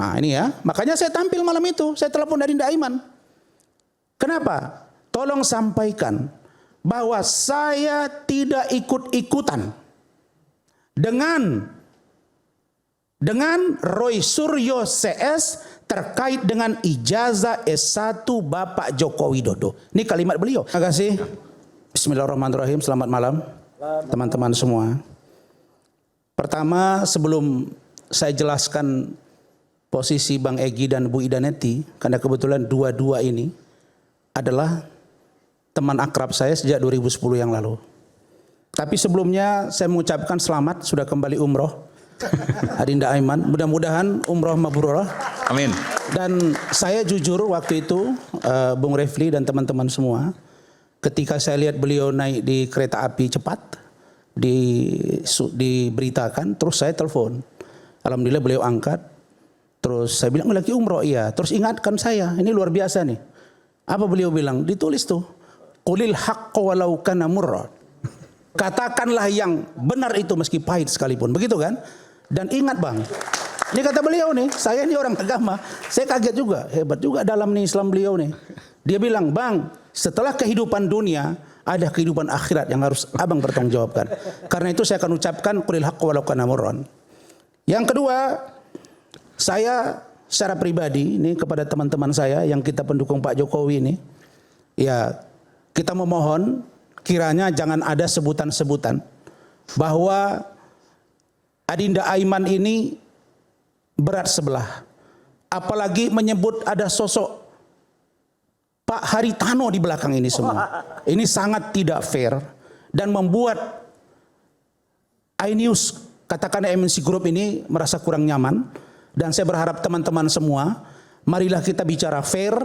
Nah ini ya, makanya saya tampil malam itu, saya telepon dari Nda Aiman. Kenapa? Tolong sampaikan bahwa saya tidak ikut-ikutan dengan Roy Suryo CS terkait dengan ijazah S1 Bapak Joko Widodo. Ini kalimat beliau. Terima kasih. Bismillahirrahmanirrahim. Selamat malam teman-teman semua. Pertama, sebelum saya jelaskan posisi Bang Egy dan Bu Ida Neti, karena kebetulan dua-dua ini adalah teman akrab saya sejak 2010 yang lalu. Tapi sebelumnya saya mengucapkan selamat sudah kembali umroh. Adinda Aiman, mudah-mudahan umroh mabrurah. Amin. Dan saya jujur waktu itu, Bung Refli dan teman-teman semua, ketika saya lihat beliau naik di kereta api cepat, diberitakan, terus saya telepon. Alhamdulillah beliau angkat. Terus saya bilang, lagi umroh, iya. Terus ingatkan saya, ini luar biasa nih. Apa beliau bilang? Ditulis tuh, qulil haqqa walau kana murra. Katakanlah yang benar itu meski pahit sekalipun. Begitu kan? Dan ingat Bang, ini kata beliau nih, saya ini orang agama. Saya kaget juga, hebat juga dalam nih Islam beliau nih. Dia bilang, Bang, setelah kehidupan dunia, ada kehidupan akhirat yang harus abang bertanggung jawabkan. Karena itu saya akan ucapkan, qulil haqqa walau kana murran. Yang kedua, saya secara pribadi, ini kepada teman-teman saya yang kita pendukung Pak Jokowi ini, ya kita memohon, kiranya jangan ada sebutan-sebutan bahwa Adinda Aiman ini berat sebelah. Apalagi menyebut ada sosok Pak Haritano di belakang ini semua. Ini sangat tidak fair dan membuat iNews, katakan MNC Group ini merasa kurang nyaman. Dan saya berharap teman-teman semua, marilah kita bicara fair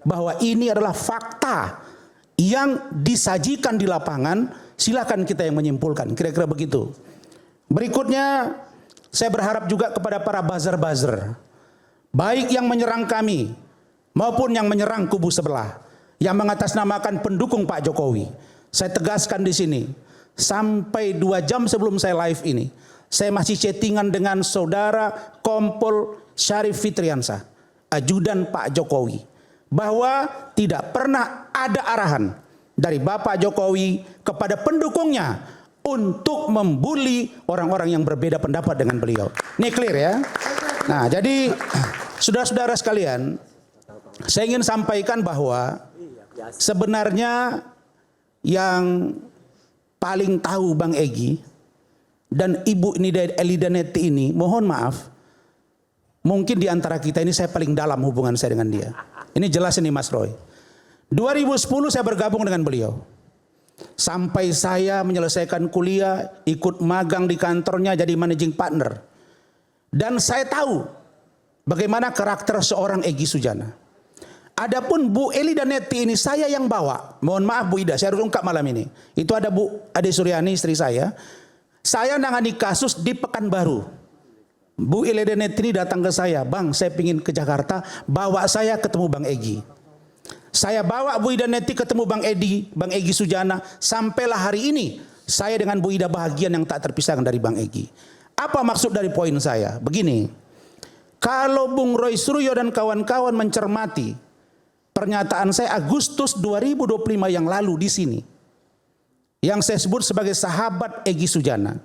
bahwa ini adalah fakta yang disajikan di lapangan, silakan kita yang menyimpulkan, kira-kira begitu. Berikutnya, saya berharap juga kepada para buzzer-buzzer, baik yang menyerang kami maupun yang menyerang kubu sebelah, yang mengatasnamakan pendukung Pak Jokowi. Saya tegaskan di sini, sampai 2 jam sebelum saya live ini, saya masih chattingan dengan saudara Kompol Syarif Fitriansah, ajudan Pak Jokowi, bahwa tidak pernah ada arahan dari Bapak Jokowi kepada pendukungnya untuk membuli orang-orang yang berbeda pendapat dengan beliau. Ini clear ya. Nah, jadi saudara-saudara sekalian, saya ingin sampaikan bahwa sebenarnya yang paling tahu Bang Egy dan Ibu Ida Neti ini, mohon maaf, mungkin di antara kita ini saya paling dalam hubungan saya dengan dia. Ini jelas ini Mas Roy. 2010 saya bergabung dengan beliau. Sampai saya menyelesaikan kuliah, ikut magang di kantornya jadi managing partner. Dan saya tahu bagaimana karakter seorang Egy Sujana. Adapun Bu Eli dan Neti ini saya yang bawa. Mohon maaf Bu Ida, saya harus ungkap malam ini. Itu ada Bu Ade Suryani istri saya. Saya nangani kasus di Pekanbaru. Bu Eli dan Neti ini datang ke saya, Bang, saya pingin ke Jakarta, bawa saya ketemu Bang Egy. Saya bawa Bu Ida Neti ketemu Bang Egy Sujana, sampailah hari ini saya dengan Bu Ida bahagian yang tak terpisahkan dari Bang Egy. Apa maksud dari poin saya? Begini, kalau Bung Roy Suryo dan kawan-kawan mencermati pernyataan saya Agustus 2025 yang lalu di sini, yang saya sebut sebagai sahabat Egy Sujana,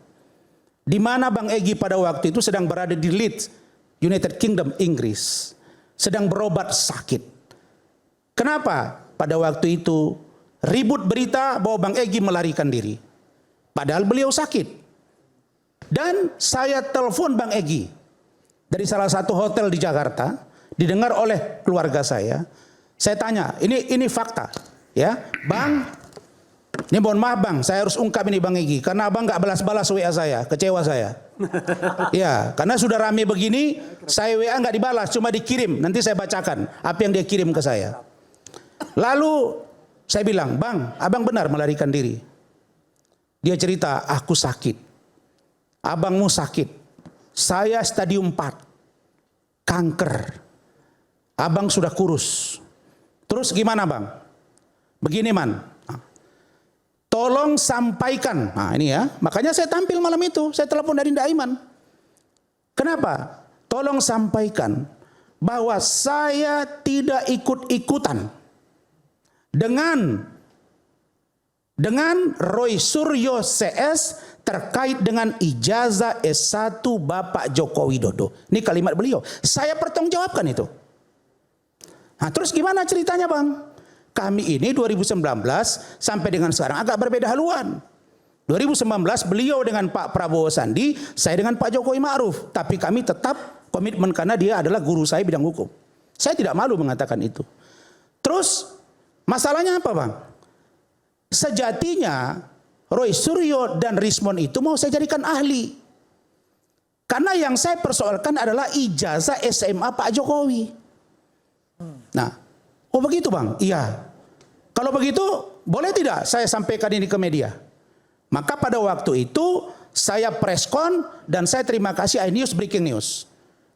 di mana Bang Egy pada waktu itu sedang berada di Leeds, United Kingdom, Inggris, sedang berobat sakit. Kenapa? Pada waktu itu ribut berita bahwa Bang Egy melarikan diri, padahal beliau sakit. Dan saya telepon Bang Egy dari salah satu hotel di Jakarta, didengar oleh keluarga saya. Saya tanya, ini fakta, ya, Bang. Ini mohon maaf Bang, saya harus ungkap ini Bang Egy, karena Abang nggak balas-balas WA saya, kecewa saya. Ya, karena sudah rame begini, saya WA nggak dibalas, cuma dikirim. Nanti saya bacakan apa yang dia kirim ke saya. Lalu saya bilang, Bang, Abang benar melarikan diri. Dia cerita, aku sakit. Abangmu sakit. Saya stadium 4, kanker. Abang sudah kurus. Terus gimana Bang? Begini Man, tolong sampaikan. Nah ini ya, makanya saya tampil malam itu. Saya telepon dari Nda Aiman. Kenapa? Tolong sampaikan bahwa saya tidak ikut-ikutan dengan Roy Suryo CS terkait dengan ijazah S1 Bapak Joko Widodo. Ini kalimat beliau. Saya pertanggungjawabkan itu. Nah, terus gimana ceritanya, Bang? Kami ini 2019 sampai dengan sekarang agak berbeda haluan. 2019 beliau dengan Pak Prabowo Sandi, saya dengan Pak Jokowi Ma'ruf. Tapi kami tetap komitmen karena dia adalah guru saya bidang hukum. Saya tidak malu mengatakan itu. Terus masalahnya apa, Bang? Sejatinya Roy Suryo dan Rismon itu mau saya jadikan ahli. Karena yang saya persoalkan adalah ijazah SMA Pak Jokowi. Nah, oh begitu, Bang? Iya. Kalau begitu, boleh tidak saya sampaikan ini ke media? Maka pada waktu itu saya preskon dan saya terima kasih iNews Breaking News.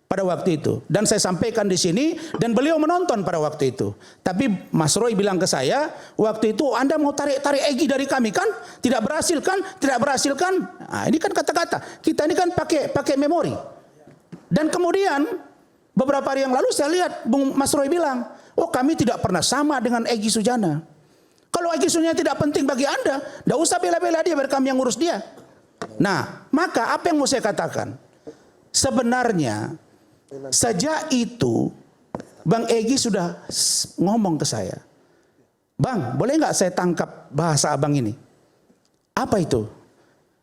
Pada waktu itu. Dan saya sampaikan di sini dan beliau menonton pada waktu itu. Tapi Mas Roy bilang ke saya, waktu itu Anda mau tarik-tarik Egy dari kami kan? Tidak berhasil kan? Tidak berhasil kan? Nah, ini kan kata-kata. Kita ini kan pakai memori. Dan kemudian beberapa hari yang lalu saya lihat Mas Roy bilang, oh kami tidak pernah sama dengan Egy Sujana. Kalau Egy Sujana tidak penting bagi Anda, tidak usah bela-bela dia, biar kami yang ngurus dia. Nah, maka apa yang mau saya katakan? Sebenarnya sejak itu Bang Egy sudah ngomong ke saya, Bang, boleh nggak saya tangkap bahasa abang ini? Apa itu?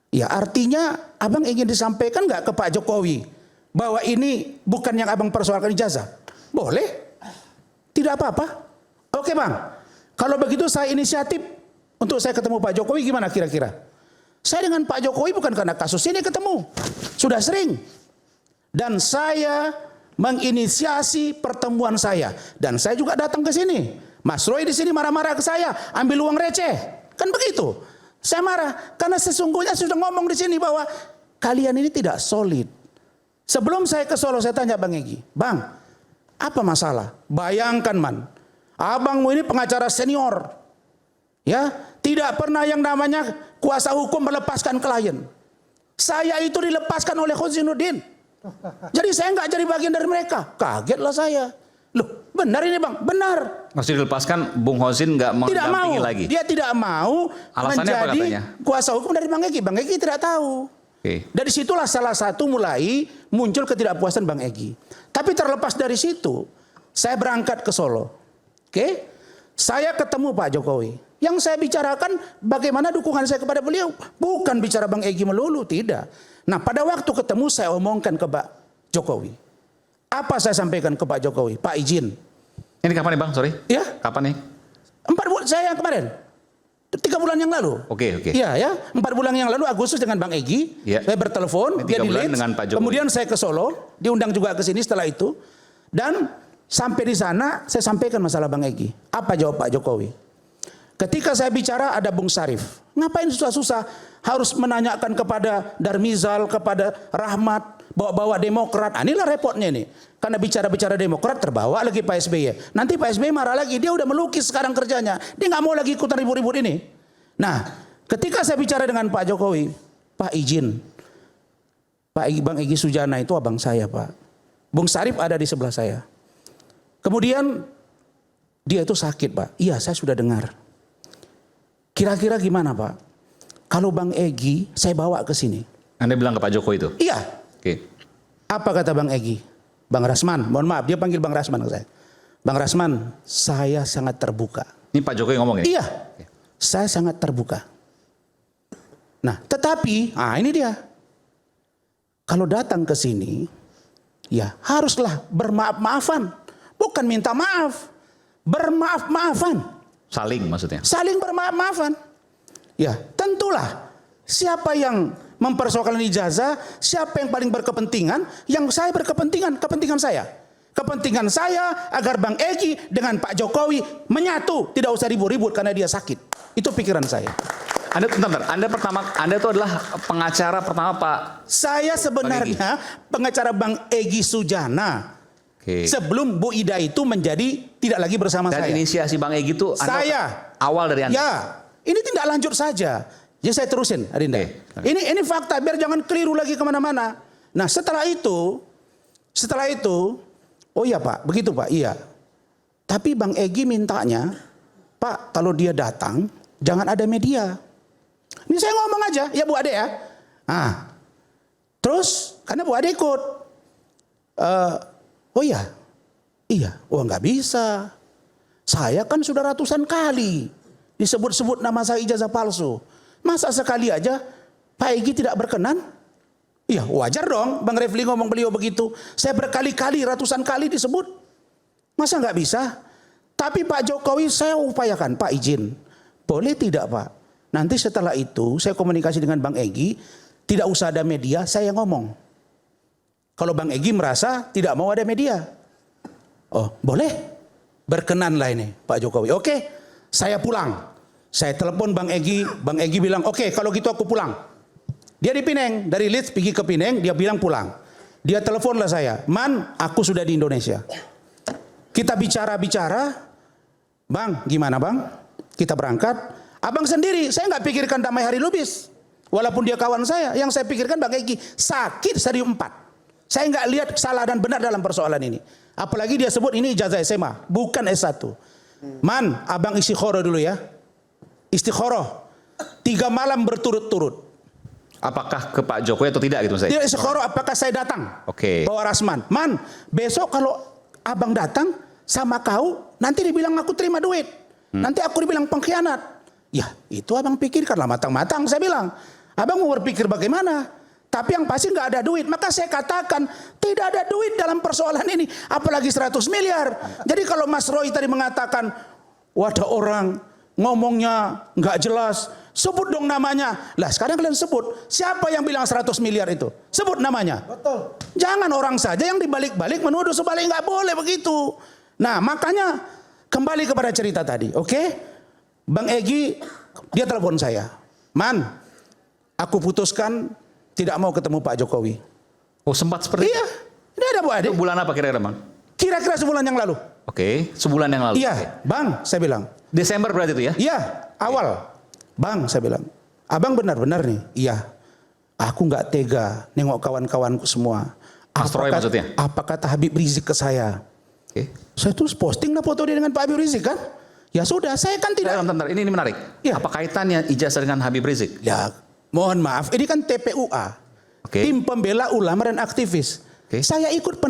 Ya artinya abang ingin disampaikan nggak ke Pak Jokowi bahwa ini bukan yang abang persoalkan ijazah? Boleh, tidak apa-apa. Oke, Bang, kalau begitu saya inisiatif untuk saya ketemu Pak Jokowi, gimana kira-kira? Saya dengan Pak Jokowi bukan karena kasus ini ketemu, sudah sering. Dan saya menginisiasi pertemuan saya. Dan saya juga datang ke sini. Mas Roy di sini marah-marah ke saya, ambil uang receh. Kan begitu. Saya marah karena sesungguhnya sudah ngomong di sini bahwa kalian ini tidak solid. Sebelum saya ke Solo saya tanya Bang Egy, Bang, apa masalah? Bayangkan, Man, abangmu ini pengacara senior. Ya, tidak pernah yang namanya kuasa hukum melepaskan klien. Saya itu dilepaskan oleh Khosinuddin. Jadi saya nggak jadi bagian dari mereka. Kagetlah saya. Loh, benar ini, Bang? Benar. Maksudnya dilepaskan, Bung Hosin nggak mau mendampingi lagi? Dia tidak mau. Alasannya apa menjadi katanya? Kuasa hukum dari Bang Egy. Bang Egy tidak tahu. Dari situlah salah satu mulai muncul ketidakpuasan Bang Egy. Tapi terlepas dari situ, saya berangkat ke Solo. Oke? Saya ketemu Pak Jokowi. Yang saya bicarakan bagaimana dukungan saya kepada beliau. Bukan bicara Bang Egy melulu, tidak. Nah, pada waktu ketemu saya omongkan ke Pak Jokowi. Apa saya sampaikan ke Pak Jokowi? Pak izin. Ini kapan nih, Bang? Sorry. Ya. Kapan nih? 4 bulan saya yang kemarin. 3 bulan yang lalu. Oke. Iya ya. 4 bulan yang lalu Agustus dengan Bang Egy. Ya. Saya bertelepon. Dia di Leeds. Dengan Pak Jokowi. Kemudian saya ke Solo. Diundang juga ke sini setelah itu. Dan sampai di sana saya sampaikan masalah Bang Egy. Apa jawab Pak Jokowi? Ketika saya bicara ada Bung Sarif. Ngapain susah-susah harus menanyakan kepada Darmizal, kepada Rahmat, bawa-bawa Demokrat. Nah, inilah repotnya nih. Karena bicara-bicara Demokrat terbawa lagi Pak SBY. Nanti Pak SBY marah lagi. Dia udah melukis sekarang kerjanya. Dia nggak mau lagi ikutan ribut-ribut ini. Nah, ketika saya bicara dengan Pak Jokowi, Pak izin. Bang Egy Sujana itu abang saya, Pak. Bung Sarif ada di sebelah saya. Kemudian dia itu sakit, Pak. Iya, saya sudah dengar. Kira-kira gimana, Pak? Kalau Bang Egy saya bawa ke sini. Anda bilang ke Pak Jokowi itu? Iya. Oke. Apa kata Bang Egy? Bang Rasman, mohon maaf, dia panggil Bang Rasman ke saya. Bang Rasman, saya sangat terbuka. Ini Pak Jokowi ngomong ya? Iya. Saya sangat terbuka. Nah, tetapi, ini dia. Kalau datang ke sini, ya haruslah bermaaf-maafan. Bukan minta maaf. Bermaaf-maafan. Saling maksudnya? Saling bermaaf-maafan. Ya, tentulah siapa yang mempersoalkan ijazah, siapa yang paling berkepentingan, yang saya berkepentingan, kepentingan saya. Kepentingan saya agar Bang Egy dengan Pak Jokowi menyatu, tidak usah ribut-ribut karena dia sakit. Itu pikiran saya. Anda itu adalah pengacara pertama Pak. Saya sebenarnya pengacara Bang Egy Sujana. Sebelum Bu Ida itu menjadi tidak lagi bersama saya. Dan inisiasi Bang Egy itu awal dari Anda? Ya, ini tindak lanjut saja. Jadi saya terusin, Adinda. Ini fakta, biar jangan keliru lagi kemana-mana. Nah, setelah itu Oh iya Pak, begitu Pak, iya. Tapi Bang Egy mintanya, Pak kalau dia datang, jangan ada media. Ini saya ngomong aja, ya Bu Ade ya. Terus, karena Bu Ade ikut. Oh iya, oh nggak bisa. Saya kan sudah ratusan kali disebut-sebut nama saya ijazah palsu. Masa sekali aja Pak Egy tidak berkenan? Iya wajar dong Bang Refli ngomong beliau begitu. Saya berkali-kali, ratusan kali disebut. Masa nggak bisa? Tapi Pak Jokowi saya upayakan, Pak izin. Boleh tidak Pak? Nanti setelah itu saya komunikasi dengan Bang Egy. Tidak usah ada media, saya ngomong. Kalau Bang Egy merasa tidak mau ada media. Oh boleh. Berkenanlah ini Pak Jokowi. Oke, saya pulang. Saya telepon Bang Egy bilang, oke, kalau gitu aku pulang. Dia di Pineng, dari Leeds pergi ke Pineng, dia bilang pulang. Dia teleponlah saya, Man, aku sudah di Indonesia. Kita bicara-bicara, Bang, gimana Bang? Kita berangkat. Abang sendiri, saya nggak pikirkan Damai Hari Lubis. Walaupun dia kawan saya, yang saya pikirkan Bang Egy sakit stadium 4. Saya nggak lihat salah dan benar dalam persoalan ini. Apalagi dia sebut ini ijazah SMA, bukan S1. Man, abang istikharah dulu ya. Istikharah 3 malam berturut-turut. Apakah ke Pak Jokowi atau tidak gitu saya? Dia istikharah apakah saya datang? Oke. Bawa Rasman. Man, besok kalau abang datang sama kau, nanti dibilang aku terima duit. Nanti aku dibilang pengkhianat. Ya, itu abang pikirkanlah matang-matang. Saya bilang, abang mau berpikir bagaimana? Tapi yang pasti nggak ada duit. Maka saya katakan tidak ada duit dalam persoalan ini. Apalagi 100 miliar. Jadi kalau Mas Roy tadi mengatakan, wadah orang ngomongnya nggak jelas, sebut dong namanya. Lah sekarang kalian sebut, siapa yang bilang 100 miliar itu? Sebut namanya. Betul. Jangan orang saja yang dibalik-balik menuduh sebalik, nggak boleh begitu. Nah makanya kembali kepada cerita tadi, oke? Bang Egy dia telepon saya, Man, aku putuskan tidak mau ketemu Pak Jokowi. Oh sempat seperti itu? Iya, ini ada Bu Ade. Itu bulan apa kira-kira Bang? Kira-kira sebulan yang lalu. Oke, sebulan yang lalu. Iya, Bang, saya bilang. Desember berarti itu ya? Iya, awal. Bang, saya bilang. Abang benar-benar nih? Iya. Aku nggak tega nengok kawan-kawanku semua. Mas Roy maksudnya? Apa kata Habib Rizik ke saya? Oke. Saya terus posting lah foto dia dengan Pak Habib Rizik kan? Ya sudah, saya kan tidak. Bentar, ini menarik. Ya. Apa kaitannya ijazah dengan Habib Rizik? Ya, mohon maaf. Ini kan TPUA. Oke. Tim Pembela Ulama dan Aktivis. Oke. Saya ikut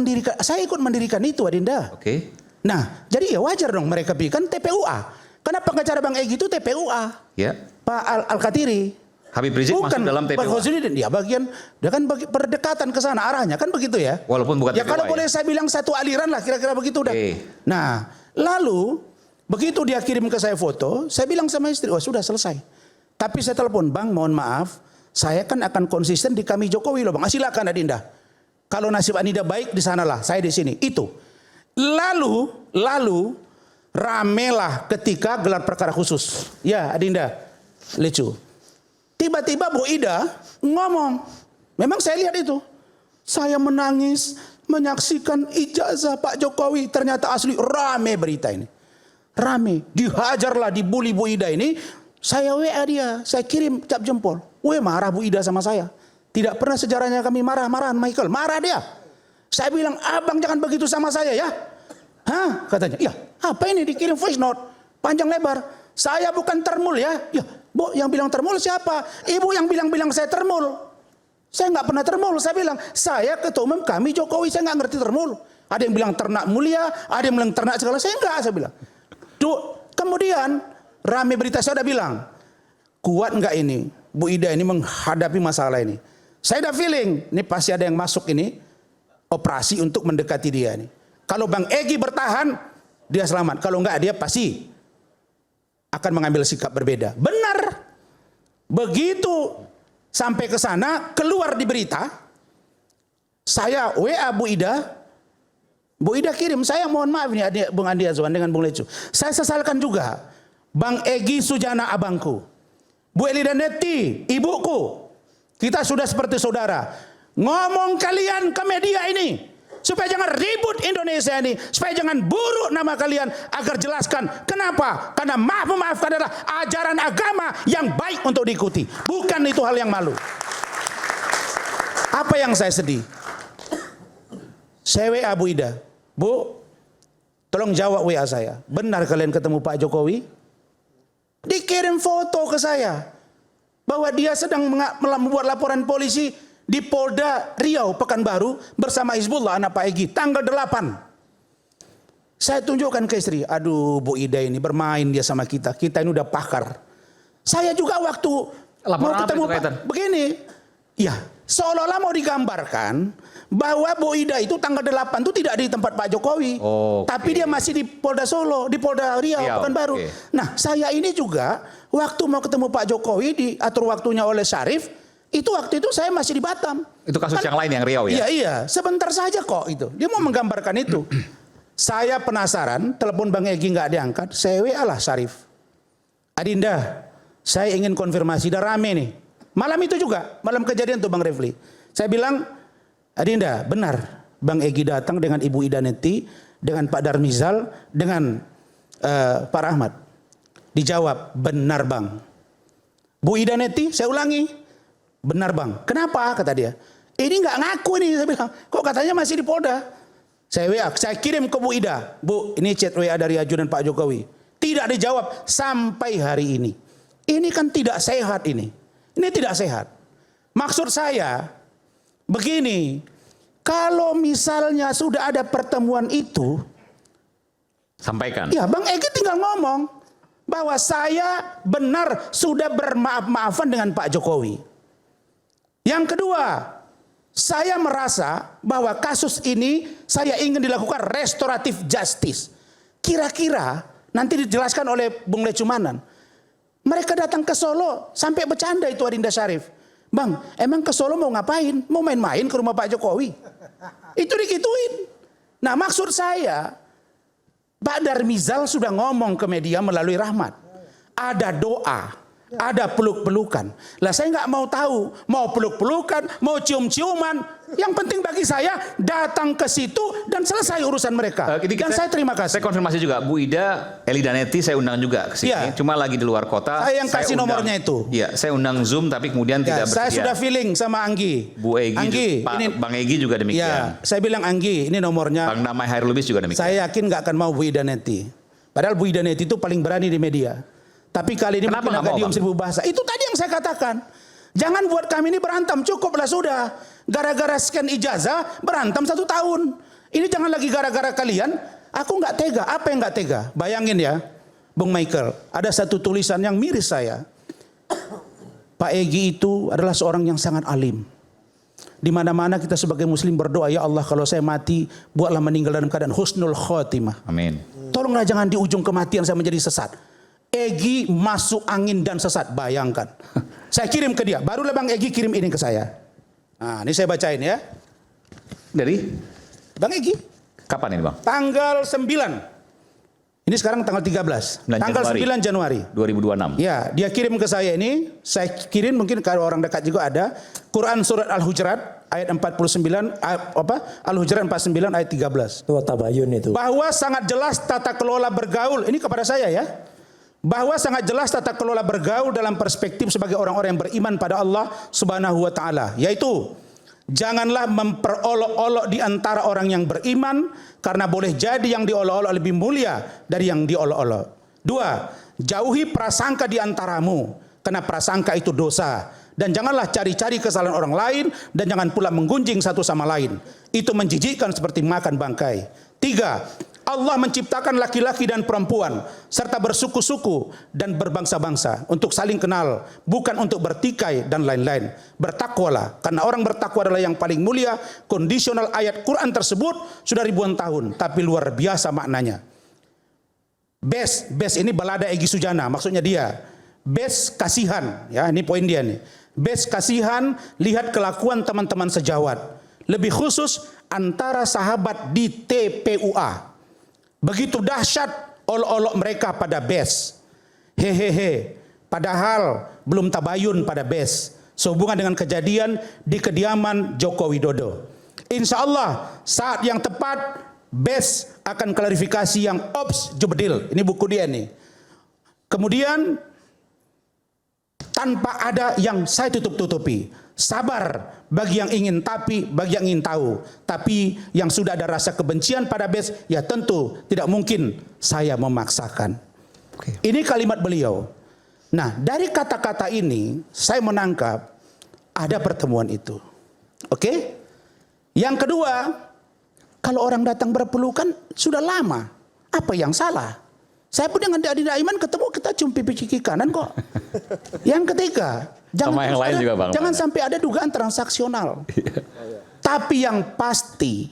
mendirikan itu, Adinda. Oke. Nah, jadi ya wajar dong mereka bikin TPUA. Karena pengacara Bang Egy itu TPUA. Ya. Pak Al-Katiri. Habib Rizik masuk dalam TPUA. Pak Khosudin, ya bagian, dia kan berdekatan ke sana arahnya kan begitu ya. Walaupun bukan ya, TPUA. Kalau boleh saya bilang satu aliran lah kira-kira begitu dah. Nah, lalu begitu dia kirim ke saya foto, saya bilang sama istri, oh sudah selesai. Tapi saya telepon, Bang, mohon maaf, saya kan akan konsisten di kami Jokowi loh Bang. Silakan Adinda. Kalau nasib Adinda baik di sanalah, saya di sini. Itu. Lalu ramelah ketika gelar perkara khusus. Ya Adinda, lucu. Tiba-tiba Bu Ida ngomong, memang saya lihat itu. Saya menangis menyaksikan ijazah Pak Jokowi, ternyata asli. Rame berita ini. Rame, dihajarlah, dibully Bu Ida ini. Saya WA dia, saya kirim cap jempol. Marah Bu Ida sama saya. Tidak pernah sejarahnya kami marah-marahan Michael. Marah dia. Saya bilang, abang jangan begitu sama saya ya. Hah? Katanya, ya apa ini dikirim voice note. Panjang lebar. Saya bukan termul ya. Ya, Bu yang bilang termul siapa? Ibu yang bilang saya termul. Saya nggak pernah termul. Saya bilang, saya ketua umum kami Jokowi. Saya nggak ngerti termul. Ada yang bilang ternak mulia. Ada yang bilang ternak segala. Saya enggak, saya bilang. Kemudian rame berita saya udah bilang, kuat nggak ini Bu Ida ini menghadapi masalah ini. Saya udah feeling, ini pasti ada yang masuk ini operasi untuk mendekati dia nih. Kalau Bang Egy bertahan, dia selamat. Kalau enggak, dia pasti akan mengambil sikap berbeda. Benar. Begitu sampai ke sana, keluar di berita, saya WA Bu Ida. Bu Ida kirim, saya mohon maaf nih Bung Andi Azwan dengan Bung Lecu. Saya sesalkan juga Bang Egy Sujana abangku. Bu Elida Neti, ibuku. Kita sudah seperti saudara. Ngomong kalian ke media ini. Supaya jangan ribut Indonesia ini. Supaya jangan buruk nama kalian. Agar jelaskan. Kenapa? Karena memaafkan adalah ajaran agama yang baik untuk diikuti. Bukan itu hal yang malu. Apa yang saya sedih? Saya WA Bu Ida. Bu, tolong jawab WA saya. Benar kalian ketemu Pak Jokowi? Dikirim foto ke saya bahwa dia sedang membuat laporan polisi di Polda Riau Pekanbaru bersama Hizbullah anak Pak Egy tanggal 8. Saya tunjukkan ke istri, aduh Bu Ida ini bermain dia sama kita. Kita ini udah pakar. Saya juga waktu Laporan mau ketemu apa itu, Pak, begini. Ya, seolah-olah mau digambarkan bahwa Bu Ida itu tanggal 8 itu tidak di tempat Pak Jokowi. Tapi dia masih di Polda Solo, di Polda Riau, Pekanbaru. Nah, saya ini juga waktu mau ketemu Pak Jokowi diatur waktunya oleh Syarif, itu waktu itu saya masih di Batam. Itu kasus yang lain yang Riau ya? Iya, sebentar saja kok itu. Dia mau menggambarkan itu. Saya penasaran, telepon Bang Egy nggak diangkat, saya WA lah Syarif. Adinda, saya ingin konfirmasi, udah rame nih. Malam itu juga, malam kejadian tuh Bang Refli. Saya bilang, Adinda, benar Bang Egy datang dengan Ibu Ida Neti, dengan Pak Darmizal, dengan Pak Rahmat. Dijawab, benar Bang. Bu Ida Neti, saya ulangi, benar Bang. Kenapa? Kata dia. Ini nggak ngaku nih, saya bilang. Kok katanya masih di Polda? Saya WA, saya kirim ke Bu Ida. Bu, ini chat WA dari ajudan Pak Jokowi. Tidak dijawab sampai hari ini. Ini kan tidak sehat ini. Ini tidak sehat. Maksud saya, begini, kalau misalnya sudah ada pertemuan itu, sampaikan. Ya, Bang Egy tinggal ngomong bahwa saya benar sudah bermaaf-maafan dengan Pak Jokowi. Yang kedua, saya merasa bahwa kasus ini saya ingin dilakukan restoratif justice. Kira-kira nanti dijelaskan oleh Bung Lecumanan. Mereka datang ke Solo sampai bercanda itu Adinda Syarif. Bang, emang ke Solo mau ngapain? Mau main-main ke rumah Pak Jokowi? Itu dikituin. Nah, maksud saya, Pak Darmizal sudah ngomong ke media melalui Rahmat. Ada doa, ada peluk-pelukan. Lah saya nggak mau tahu, mau peluk-pelukan, mau cium-ciuman. Yang penting bagi saya datang ke situ dan selesai urusan mereka. Dan saya terima kasih. Saya konfirmasi juga, Bu Ida, Eli Danetti saya undang juga ke sini. Ya. Cuma lagi di luar kota. Saya yang kasih nomornya itu. Iya, saya undang Zoom tapi kemudian tidak bersedia. Saya sudah feeling sama Anggi. Bu Egy, Anggi, Pak, ini, Bang Egy juga demikian. Ya, saya bilang Anggi, ini nomornya. Bang Damai Hairul Lubis juga demikian. Saya yakin nggak akan mau Bu Ida Neti. Padahal Bu Ida Neti itu paling berani di media. Tapi kali ini Kenapa mungkin agak diam seribu bahasa. Itu tadi yang saya katakan. Jangan buat kami ini berantem, cukuplah sudah. Gara-gara scan ijazah berantem 1 tahun. Ini jangan lagi gara-gara kalian. Aku nggak tega. Apa yang nggak tega? Bayangin ya, Bung Michael. Ada satu tulisan yang miris saya. Pak Egy itu adalah seorang yang sangat alim. Di mana-mana kita sebagai Muslim berdoa, ya Allah kalau saya mati, buatlah meninggal dalam keadaan husnul khotimah. Amin. Tolonglah jangan di ujung kematian saya menjadi sesat. Egy masuk angin dan sesat, bayangkan. Saya kirim ke dia, barulah Bang Egy kirim ini ke saya. Nah, ini saya bacain ya. Dari? Bang Egy. Kapan ini Bang? Tanggal 9. Ini sekarang tanggal 13. Tanggal 9 Januari. 2026. Ya, dia kirim ke saya ini. Saya kirim mungkin kalau orang dekat juga ada. Quran surat Al-Hujurat ayat 49, Al-Hujurat 49 ayat 13. Itu tabayun itu. Bahwa sangat jelas tata kelola bergaul. Ini kepada saya ya. Bahwa sangat jelas tata kelola bergaul dalam perspektif sebagai orang-orang yang beriman pada Allah Subhanahu wa taala, yaitu janganlah memperolok-olok di antara orang yang beriman karena boleh jadi yang diolok-olok lebih mulia dari yang diolok-olok. 2, jauhi prasangka di antaramu karena prasangka itu dosa, dan janganlah cari-cari kesalahan orang lain dan jangan pula menggunjing satu sama lain. Itu menjijikkan seperti makan bangkai. 3, Allah menciptakan laki-laki dan perempuan serta bersuku-suku dan berbangsa-bangsa untuk saling kenal, bukan untuk bertikai dan lain-lain. Bertakwalah, karena orang bertakwa adalah yang paling mulia. Kondisional ayat Quran tersebut sudah ribuan tahun, tapi luar biasa maknanya. Best ini balada Egy Sujana, maksudnya dia. Best kasihan, ya ini poin dia nih. Best kasihan, lihat kelakuan teman-teman sejawat. Lebih khusus antara sahabat di TPUA. Begitu dahsyat olok-olok mereka pada BES. Hehehe. Padahal belum tabayun pada BES. Sehubungan dengan kejadian di kediaman Joko Widodo. Insya Allah saat yang tepat BES akan klarifikasi yang ops jubedil. Ini buku dia nih. Kemudian tanpa ada yang saya tutup-tutupi. Sabar bagi yang ingin, tapi bagi yang ingin tahu. Tapi yang sudah ada rasa kebencian pada BES, ya tentu tidak mungkin saya memaksakan. Ini kalimat beliau. Nah, dari kata-kata ini saya menangkap ada pertemuan itu. Oke? Yang kedua, kalau orang datang berpelukan sudah lama. Apa yang salah? Saya pun dengan Adi Aiman ketemu, kita cium pipi kaki kanan kok. Yang ketiga, jangan sampai ada dugaan transaksional. Tapi yang pasti,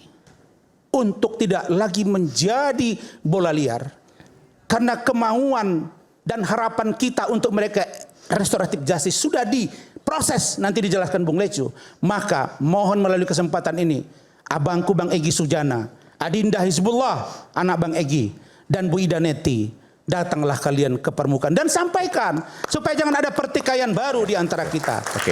untuk tidak lagi menjadi bola liar, karena kemauan dan harapan kita untuk mereka restoratif justice sudah diproses, nanti dijelaskan Bung Lecu. Maka mohon melalui kesempatan ini, abangku Bang Egy Sujana, Adinda Hizbullah, anak Bang Egy, dan Bu Ida Neti, datanglah kalian ke permukaan dan sampaikan supaya jangan ada pertikaian baru di antara kita.